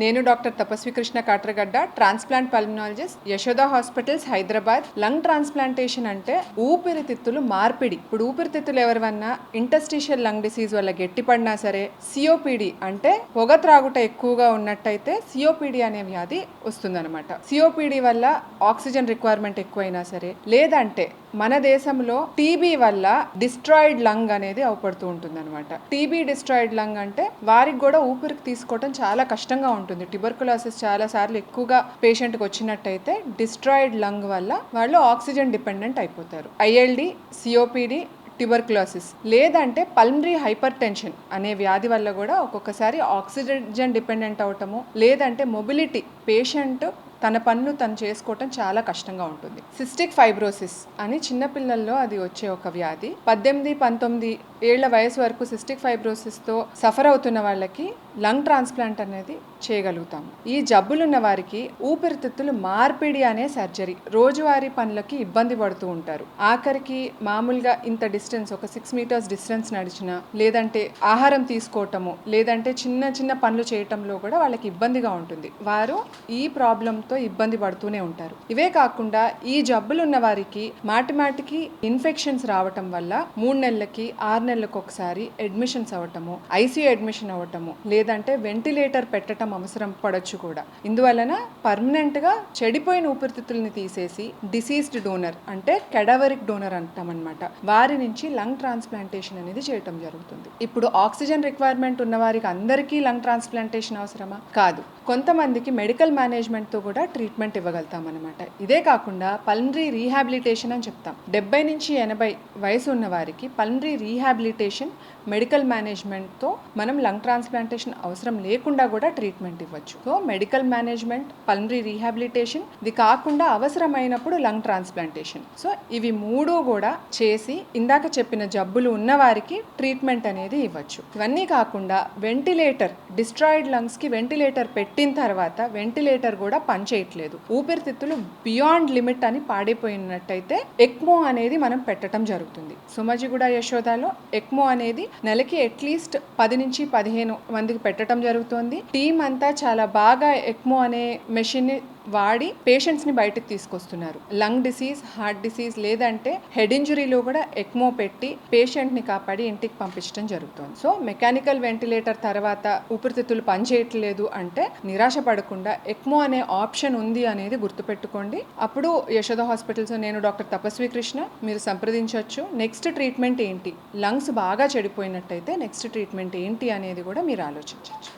నేను డాక్టర్ తపస్వి Krishna Katragadda, transplant pulmonologist, Yashoda hospitals, Hyderabad. Lung transplantation అంటే ఊపిరితిత్తులు మార్పిడి. ఇప్పుడు ఊపిరితిత్తులు ఎవరివన్నా ఇంటర్స్టిషియల్ లంగ్ డిసీజ్ వల్ల గట్టిపడినా సరే, సిఓపిడి అంటే పొగ త్రాగుట ఎక్కువగా ఉన్నట్టయితే సిఓపిడి అనే వ్యాధి వస్తుందన్నమాట. సిఓపిడి వల్ల ఆక్సిజన్ రిక్వైర్మెంట్ ఎక్కువైనా సరే, లేదంటే మన దేశంలో టీబీ వల్ల డిస్ట్రాయిడ్ లంగ్ అనేది అవపడుతూ ఉంటుంది అనమాట. టీబీ డిస్ట్రాయిడ్ లంగ్ అంటే వారికి కూడా ఊపిరికి తీసుకోవడం చాలా కష్టంగా ఉంటుంది. ట్యూబర్కులోసిస్ చాలా సార్లు ఎక్కువగా పేషెంట్కి వచ్చినట్టయితే డిస్ట్రాయిడ్ లంగ్ వల్ల వాళ్ళు ఆక్సిజన్ డిపెండెంట్ అయిపోతారు. ఐఎల్డి, సిఓపిడి, ట్యూబర్కులోసిస్ లేదంటే పల్మనరీ హైపర్ టెన్షన్ అనే వ్యాధి వల్ల కూడా ఒక్కొక్కసారి ఆక్సిజన్ డిపెండెంట్ అవటము, లేదంటే మొబిలిటీ, పేషెంట్ తన పనులు తను చేసుకోవటం చాలా కష్టంగా ఉంటుంది. సిస్టిక్ ఫైబ్రోసిస్ అని చిన్నపిల్లల్లో అది వచ్చే ఒక వ్యాధి. 18-19 ఏళ్ల వయసు వరకు సిస్టిక్ ఫైబ్రోసిస్తో సఫర్ అవుతున్న వాళ్ళకి లంగ్ ట్రాన్స్ప్లాంట్ అనేది చేయగలుగుతాము. ఈ జబ్బులున్న వారికి ఊపిరితిత్తులు మార్పిడి అనే సర్జరీ. రోజువారీ పనులకి ఇబ్బంది పడుతూ ఉంటారు. ఆఖరికి మామూలుగా ఇంత డిస్టెన్స్, ఒక 6 మీటర్స్ డిస్టెన్స్ నడిచినా, లేదంటే ఆహారం తీసుకోవటము, లేదంటే చిన్న చిన్న పనులు చేయటంలో కూడా వాళ్ళకి ఇబ్బందిగా ఉంటుంది. వారు ఈ ప్రాబ్లంతో ఇబ్బంది పడుతూనే ఉంటారు. ఇవే కాకుండా ఈ జబ్బులున్న వారికి మాటిమాటికి ఇన్ఫెక్షన్స్ రావటం వల్ల 3 నెలలకి 6 నెలలకు ఒకసారి అడ్మిషన్స్ అవ్వటము, ఐసీయూ అడ్మిషన్ అవ్వటము, లేదంటే వెంటిలేటర్ పెట్టడం అవసరం పడొచ్చు కూడా. ఇందువలన పర్మనెంట్గా చెడిపోయిన ఊపిరితిత్తుల్ని తీసేసి డిసీజ్డ్ డోనర్ అంటే కెడవరిక్ డోనర్ అంటామన్నమాట, వారి నుంచి లంగ్ ట్రాన్స్ప్లాంటేషన్ అనేది చేయటం జరుగుతుంది. ఇప్పుడు ఆక్సిజన్ రిక్వైర్మెంట్ ఉన్న వారికి అందరికీ లంగ్ ట్రాన్స్ప్లాంటేషన్ అవసరమా? కాదు. కొంతమందికి మెడికల్ మేనేజ్మెంట్తో కూడా ట్రీట్మెంట్ ఇవ్వగలుగుతాం అనమాట. ఇదే కాకుండా పల్మనరీ రీహాబిలిటేషన్ అని చెప్తాం. 70 నుంచి 80 వయసు ఉన్న వారికి పల్మనరీ రీహాబిలిటేషన్ మెడికల్ మేనేజ్మెంట్తో మనం లంగ్ ట్రాన్స్ప్లాంటేషన్ అవసరం లేకుండా కూడా ట్రీట్మెంట్ ఇవ్వచ్చు. So medical management, pulmonary rehabilitation, ఇది కాకుండా అవసరమైనప్పుడు లంగ్ ట్రాన్స్ప్లాంటేషన్. సో ఇవి 3 కూడా చేసి ఇందాక చెప్పిన జబ్బులు ఉన్న వారికి ట్రీట్మెంట్ అనేది ఇవ్వచ్చు. ఇవన్నీ కాకుండా వెంటిలేటర్, డిస్ట్రాయిడ్ లంగ్స్కి వెంటిలేటర్ పెట్టిన తర్వాత వెంటిలేటర్ కూడా పనిచేయట్లేదు, ఊపిరితిత్తులు బియాండ్ లిమిట్ అని పాడైపోయినట్టయితే ఎక్మో అనేది మనం పెట్టడం జరుగుతుంది. సోమాజిగూడ యశోదాలో ఎక్మో అనేది నెలకి అట్లీస్ట్ 10 నుంచి 15 మందికి పెట్టడం జరుగుతుంది. టీం అంతా చాలా బాగా ఎక్మో అనే మెషిన్ వాడి పేషెంట్స్ని బయటకు తీసుకొస్తున్నారు. లంగ్ డిసీజ్, హార్ట్ డిసీజ్, లేదంటే హెడ్ ఇంజురీలో కూడా ఎక్మో పెట్టి పేషెంట్ని కాపాడి ఇంటికి పంపించడం జరుగుతుంది. సో మెకానికల్ వెంటిలేటర్ తర్వాత ఊపిరితిత్తులు పనిచేయట్లేదు అంటే నిరాశ పడకుండా ఎక్మో అనే ఆప్షన్ ఉంది అనేది గుర్తుపెట్టుకోండి. అప్పుడు యశోద హాస్పిటల్స్ నేను డాక్టర్ తపస్వి కృష్ణ మీరు సంప్రదించవచ్చు. నెక్స్ట్ ట్రీట్మెంట్ ఏంటి, లంగ్స్ బాగా చెడిపోయినట్టయితే నెక్స్ట్ ట్రీట్మెంట్ ఏంటి అనేది కూడా మీరు ఆలోచించవచ్చు.